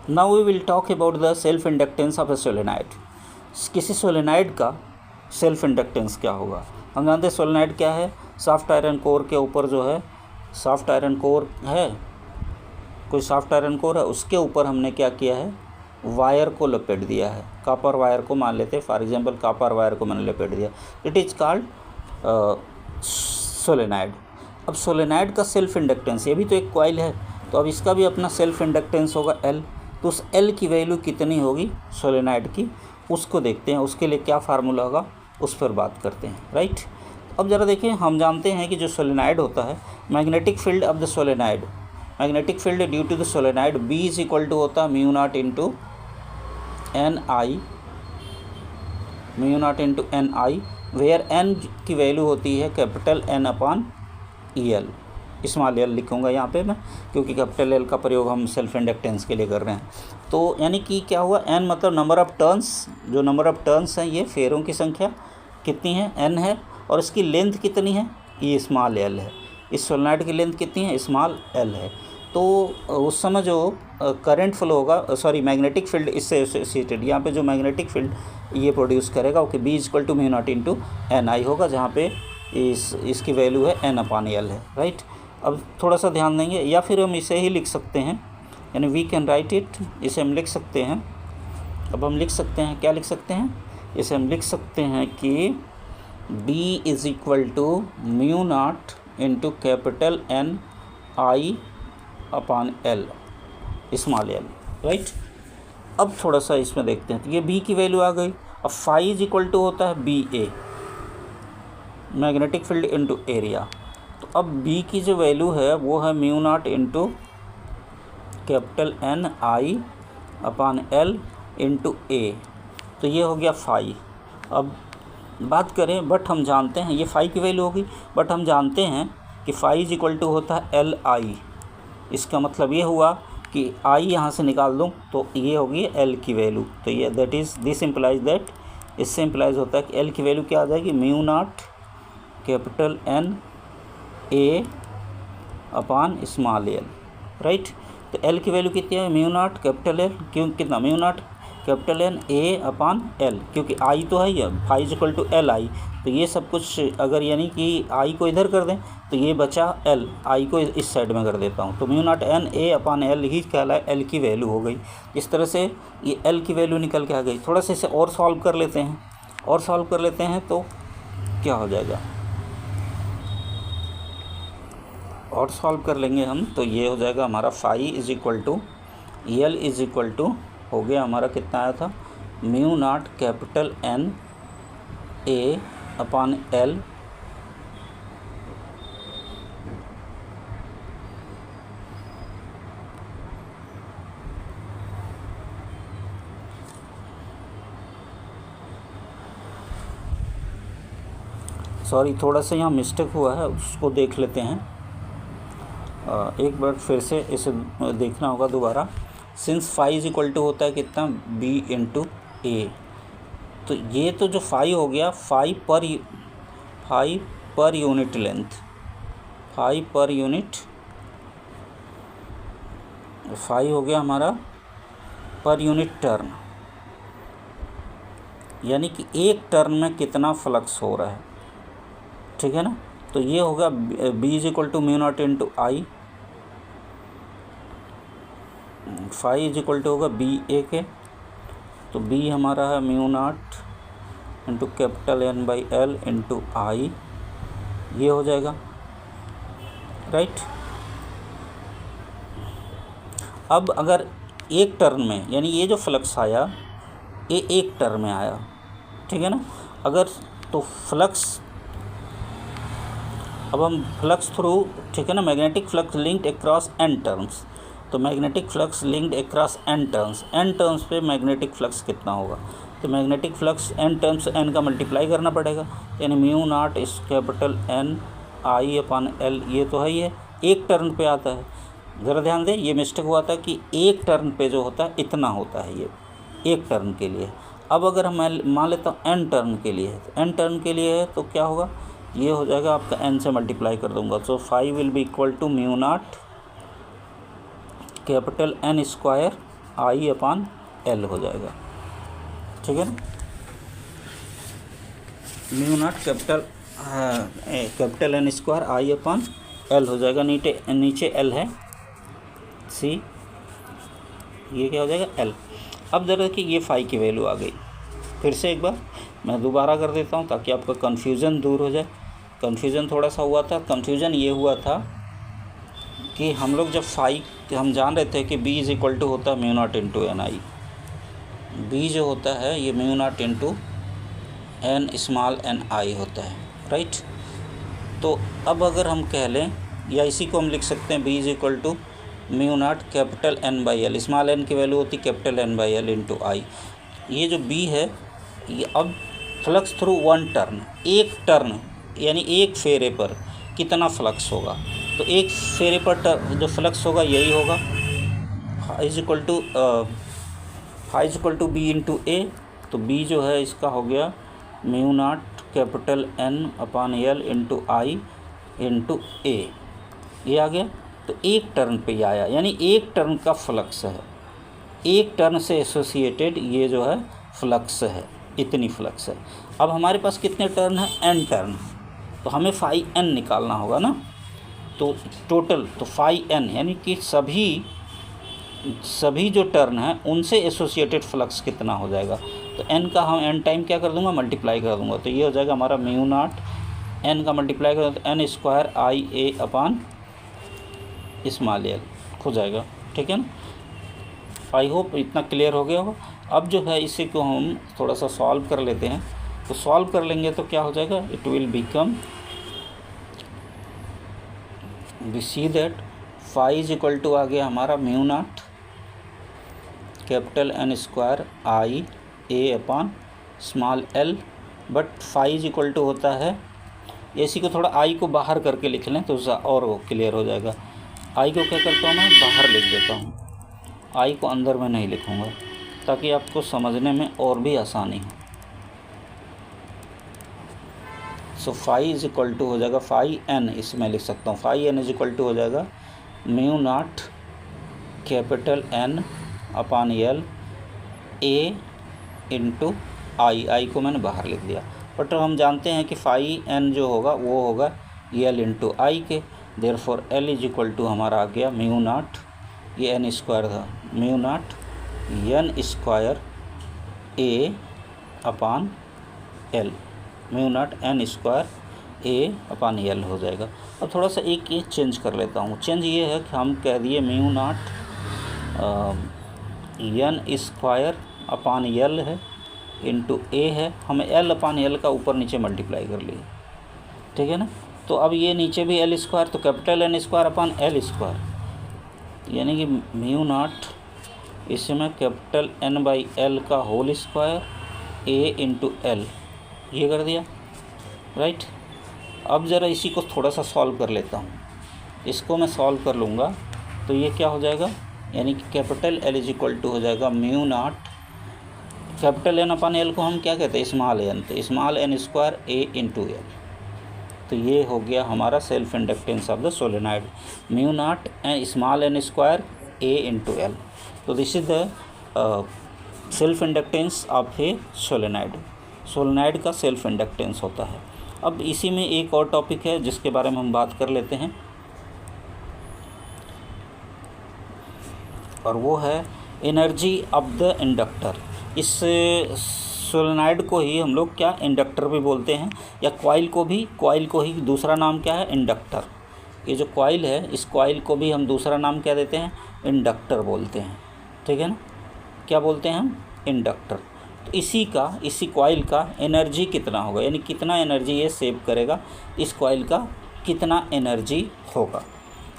Now we will talk about the self inductance of a solenoid. किसी solenoid का self inductance क्या होगा। हम जानते हैं सोलेनाइड क्या है, सॉफ्ट आयरन कोर के ऊपर जो है सॉफ्ट आयरन कोर है, कोई सॉफ्ट आयरन कोर है, उसके ऊपर हमने क्या किया है, वायर को लपेट दिया है, कॉपर वायर को मान लेते हैं फॉर एग्जांपल, कॉपर वायर को मैंने लपेट दिया, इट इज़ कॉल्ड सोलेनाइड। अब सोलेनाइड का सेल्फ इंडक्टेंस, ये भी तो एक कॉइल है, तो अब इसका भी अपना सेल्फ इंडक्टेंस होगा L। तो उस L की वैल्यू कितनी होगी सोलेनाइड की, उसको देखते हैं, उसके लिए क्या फार्मूला होगा उस पर बात करते हैं, राइट। अब ज़रा देखें, हम जानते हैं कि जो सोलेनाइड होता है, magnetic field of the solenoid, magnetic field due to the solenoid B is equal to होता है mu naught into N I, where N की वैल्यू होती है capital N upon EL, small l लिखूँगा यहाँ पे मैं, क्योंकि कैपिटल L का प्रयोग हम सेल्फ इंडक्टेंस के लिए कर रहे हैं। तो यानी कि क्या हुआ, N मतलब नंबर ऑफ़ टर्न्स, जो नंबर ऑफ़ टर्न्स हैं ये फेरों की संख्या कितनी है, N है, और इसकी लेंथ कितनी है, ये स्मॉल l है। इस सोलेनाइड की लेंथ कितनी है, स्मॉल l है। तो उस समय जो करंट फ्लो होगा, सॉरी मैग्नेटिक फील्ड इससे एसोसिएटेड, यहाँ पे जो मैग्नेटिक फील्ड ये प्रोड्यूस करेगा, okay, B equal to mu naught into NI होगा, जहाँ पे इसकी वैल्यू है N अपॉन L है, राइट। अब थोड़ा सा ध्यान देंगे, या फिर हम इसे ही लिख सकते हैं, यानी वी कैन राइट इट, इसे हम लिख सकते हैं। अब हम लिख सकते हैं, क्या लिख सकते हैं, इसे हम लिख सकते हैं कि B is equal to mu naught into capital NI upon L, small l, right. अब थोड़ा सा इसमें देखते हैं, तो ये B की वैल्यू आ गई। अब फाई इज इक्वल टू होता है BA, magnetic field into area. तो अब B की जो वैल्यू है वो है mu naught into capital NI upon L into A, तो ये हो गया फाई। अब बात करें, बट हम जानते हैं ये फाई की वैल्यू होगी, बट हम जानते हैं कि फाई इज इक्वल टू होता है LI। इसका मतलब ये हुआ कि I यहाँ से निकाल दूँ तो ये होगी L की वैल्यू, तो ये that is this implies that, इससे इम्प्लाइज होता है कि L की वैल्यू क्या आ जाएगी, mu naught capital NA upon small l, right. तो L की वैल्यू कितनी है, म्यू नॉट कैपिटल L, क्यों कितना, mu naught capital NA upon L, क्योंकि I तो है ही, phi is equal to LI, तो ये सब कुछ अगर यानी कि I को इधर कर दें तो ये बचा L, I को इस साइड में कर देता हूँ, तो mu naught NA upon L ही कहलाए L की वैल्यू हो गई। इस तरह से ये L की वैल्यू निकल के आ गई। थोड़ा सा इसे और सॉल्व कर लेते हैं, और सॉल्व कर लेते हैं तो क्या हो जाएगा, और सॉल्व कर लेंगे हम, तो ये हो जाएगा हमारा phi is equal to L is equal to हो गया हमारा, कितना आया था, mu naught capital NA upon L sorry थोड़ा सा यहाँ मिस्टेक हुआ है, उसको देख लेते हैं, एक बार फिर से इसे देखना होगा दोबारा। Since phi is equal to होता है कितना, B इंटू A, तो ये तो जो फाई हो गया, phi per unit length, phi per unit, phi हो गया हमारा पर यूनिट टर्न, यानी कि एक टर्न में कितना फ्लक्स हो रहा है, ठीक है ना। तो ये होगा B is equal to mu naught into I, phi is equal to होगा BA के, तो B हमारा है mu naught into capital N by L into I, ये हो जाएगा, राइट। अब अगर एक टर्न में, यानी ये जो फ्लक्स आया ये एक टर्न में आया, ठीक है ना, अगर तो फ्लक्स, अब हम फ्लक्स थ्रू, ठीक है ना, magnetic flux linked across n turns, तो magnetic flux linked across n turns पे मैग्नेटिक फ्लक्स कितना होगा, तो magnetic flux n terms n का मल्टीप्लाई करना पड़ेगा, यानी mu naught is capital NI upon L, ये तो है ही है, एक टर्न पे आता है। ज़रा ध्यान दें, ये मिस्टेक हुआ था कि एक टर्न पे जो होता है इतना होता है, ये एक टर्न के लिए। अब अगर हम मान लेता हूँ n टर्न के लिए है, तो n टर्न के लिए है तो क्या होगा, ये हो जाएगा आपका n से मल्टीप्लाई कर दूंगा, so phi will be equal to mu naught capital N square I upon L हो जाएगा, ठीक है ना। Mu naught capital N square I upon L हो जाएगा। नीचे एल है सी, ये क्या हो जाएगा एल। अब जरा कि ये फाई की वैल्यू आ गई। फिर से एक बार मैं दोबारा कर देता हूँ ताकि आपका कन्फ्यूज़न दूर हो जाए। कन्फ्यूज़न थोड़ा सा हुआ था। कन्फ्यूज़न ये हुआ था कि हम लोग जब फाई हम जान रहे थे कि बी इज़ इक्वल टू होता है mu naught into N I. B जो होता है ये mu naught into N small N I होता है, राइट। तो अब अगर हम कह लें या इसी को हम लिख सकते हैं B is equal to mu naught capital N by L. Small N की वैल्यू होती capital N by L into I. ये जो बी है ये अब फ्लक्स थ्रू वन टर्न, एक टर्न यानी एक फेरे पर कितना फ्लक्स होगा। तो एक फेरे पर जो फ्लक्स होगा यही होगा is equal to B into A. तो बी जो है इसका हो गया mu naught capital N upon L into I into A, ये आ गया। तो एक टर्न पे ये आया, यानी एक टर्न का फ्लक्स है, एक टर्न से एसोसिएटेड ये जो है फ्लक्स है, इतनी फ्लक्स है। अब हमारे पास कितने टर्न हैं, एन टर्न। तो हमें फाई एन निकालना होगा ना। तो टोटल तो फाई एन यानी कि सभी जो टर्न हैं उनसे एसोसिएटेड फ्लक्स कितना हो जाएगा। तो एन का हम एन टाइम क्या कर दूंगा, मल्टीप्लाई कर दूंगा। तो ये हो जाएगा हमारा म्यू नॉट एन का मल्टीप्लाई कर तो N square I A upon small L हो जाएगा, ठीक है ना। आई होप इतना क्लियर हो गया होगा। अब जो है इसी को हम थोड़ा सा सॉल्व कर लेते हैं। तो सॉल्व कर लेंगे तो क्या हो जाएगा, it will become we see that phi is equal to आ गया हमारा mu naught capital N square I A upon small L. But phi is equal to होता है, इसी को थोड़ा आई को बाहर करके लिख लें तो और वो क्लियर हो जाएगा। आई को क्या करता हूँ मैं बाहर लिख देता हूँ, आई को अंदर में नहीं लिखूँगा ताकि आपको समझने में और भी आसानी हो। So phi is equal to हो जाएगा फाई एन, इसमें लिख सकता हूँ phi N is equal to हो जाएगा mu naught capital N upon L A into I को मैंने बाहर लिख दिया। बट हम जानते हैं कि फाई एन जो होगा वो होगा एल इंटू आई के। Therefore L is equal to हमारा आ गया म्यू नॉट, ये एन स्क्वायर था, mu naught N square A upon L, mu naught N square A upon L हो जाएगा। अब थोड़ा सा एक ये चेंज कर लेता हूँ। चेंज ये है कि हम कह दिए mu naught N square upon L है इंटू ए है, हम एल अपान एल का ऊपर नीचे मल्टीप्लाई कर लिए, ठीक है ना। तो अब ये नीचे भी एल स्क्वायर, तो capital N square upon L square, यानी कि म्यू नॉट इसमें कैपिटल एन बाई एल का whole square A into L, ये कर दिया, राइट। अब ज़रा इसी को थोड़ा सा सॉल्व कर लेता हूँ। इसको मैं सॉल्व कर लूँगा तो ये क्या हो जाएगा, यानी कि capital L is equal to हो जाएगा mu naught capital N upon L को हम क्या कहते हैं स्मॉल एन, तो small N square A into L. तो ये हो गया हमारा self inductance of the solenoid, mu naught N small N square A into L. तो this is the self inductance of a solenoid. Solenoid का self inductance होता है। अब इसी में एक और टॉपिक है जिसके बारे में हम बात कर लेते हैं, और वो है एनर्जी ऑफ द इंडक्टर। इस सोलेनॉइड को ही हम लोग क्या इंडक्टर भी बोलते हैं, या कॉइल को ही दूसरा नाम क्या है इंडक्टर। ये जो कॉइल है इस कॉइल को भी हम दूसरा नाम क्या देते हैं इंडक्टर बोलते हैं, ठीक है ना। क्या बोलते हैं हम इंडक्टर। तो इसी कॉइल का एनर्जी कितना होगा, यानी कितना एनर्जी ये सेव करेगा, इस कॉइल का कितना एनर्जी होगा,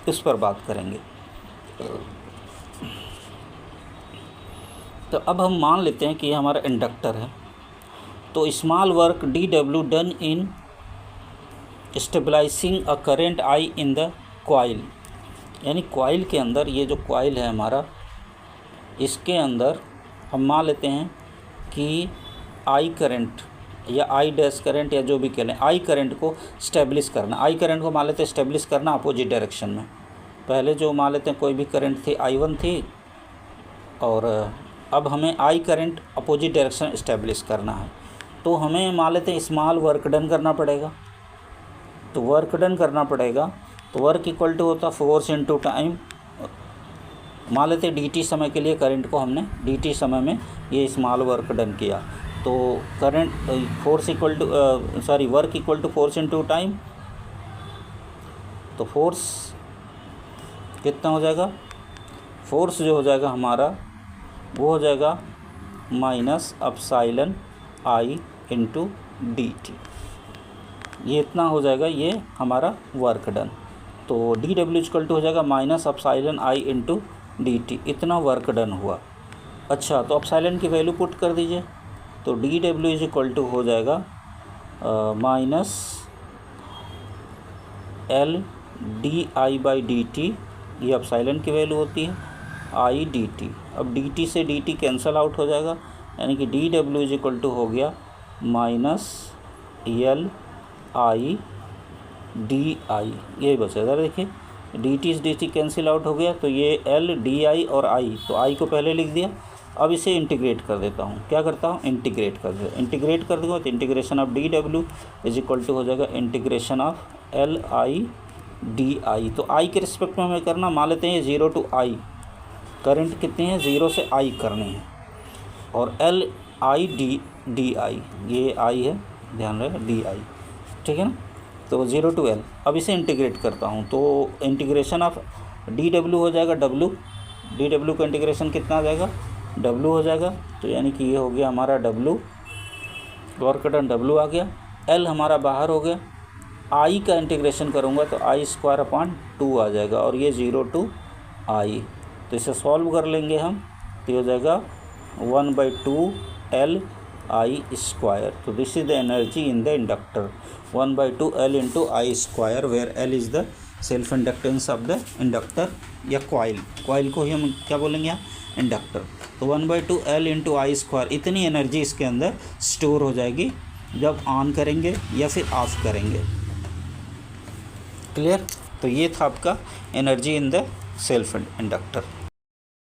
इस पर बात करेंगे। तो अब हम मान लेते हैं कि ये हमारा इंडक्टर है। तो small work D W done in stabilising a current I in the coil, यानी कॉइल के अंदर ये जो कॉइल है हमारा, इसके अंदर हम मान लेते हैं कि आई करंट या आई डैश करंट या जो भी कह लें, आई करंट को स्टेब्लिश करना। आई करंट को मान लेते हैं स्टेब्लिश करना अपोजिट डायरेक्शन में। पहले जो मान लेते हैं कोई भी करंट थी I1 थी, और अब हमें I current opposite direction establish करना है। तो हमें मान लेते हैं स्मॉल वर्क डन करना पड़ेगा। तो वर्क डन करना पड़ेगा तो वर्क इक्वल टू होता फोर्स इनटू टाइम। मान लेते हैं dt समय के लिए करंट को हमने dt समय में ये स्मॉल वर्क डन किया, तो current force equal to work equal to force into time. तो फोर्स कितना हो जाएगा, फोर्स जो हो जाएगा हमारा वो हो जाएगा minus epsilon i into D T. ये इतना हो जाएगा ये हमारा वर्क डन। तो डी डब्ल्यू इक्वल टू हो जाएगा minus epsilon i into D T, इतना वर्क डन हुआ। अच्छा, तो एप्सिलॉन की वैल्यू पुट कर दीजिए। तो D W is equal to हो जाएगा minus L D I by D T, ये एप्सिलॉन की वैल्यू होती है, आई डी टी। अब डी टी से डी टी कैंसल आउट हो जाएगा, यानी कि D W is equal to हो गया minus L I D I, यही बचेगा। देखिए डी टी कैंसिल आउट हो गया, तो ये एल डी आई और आई, तो आई को पहले लिख दिया। अब इसे इंटीग्रेट कर देता हूँ, क्या करता हूँ इंटीग्रेट कर दूँगा। इंटीग्रेट कर दूँगा तो integration of D W is equal to हो जाएगा integration of L I D I. तो आई के रिस्पेक्ट में हमें करना, मान लेते हैं 0 टू आई, करंट कितनी है 0 से आई करनी है, और एल आई डी आई, ये आई है, ध्यान रहे डी आई, ठीक है ना। तो 0 टू एल, अब इसे इंटीग्रेट करता हूँ तो इंटीग्रेशन ऑफ डी डब्ल्यू हो जाएगा डब्ल्यू, डी डब्ल्यू का इंटीग्रेशन कितना आ जाएगा डब्ल्यू हो जाएगा। तो यानी कि ये हो गया हमारा डब्ल्यू, वर्क डन डब्ल्यू आ गया, एल हमारा बाहर हो गया। आई का इंटीग्रेशन करूँगा तो आई स्क्वायर अपॉन 2 आ जाएगा, और ये 0 टू आई। तो इसे सॉल्व कर लेंगे हम, तो हो जाएगा 1/2 एल आई स्क्वायर। तो this is the energy in the inductor, 1/2 L into I square, where L is the self inductance of the inductor या कॉइल को ही हम क्या बोलेंगे यहाँ इंडक्टर। तो 1/2 एल इंटू आई स्क्वायर, इतनी एनर्जी इसके अंदर स्टोर हो जाएगी जब ऑन करेंगे या फिर ऑफ करेंगे। क्लियर। तो ये था आपका energy in the self inductor.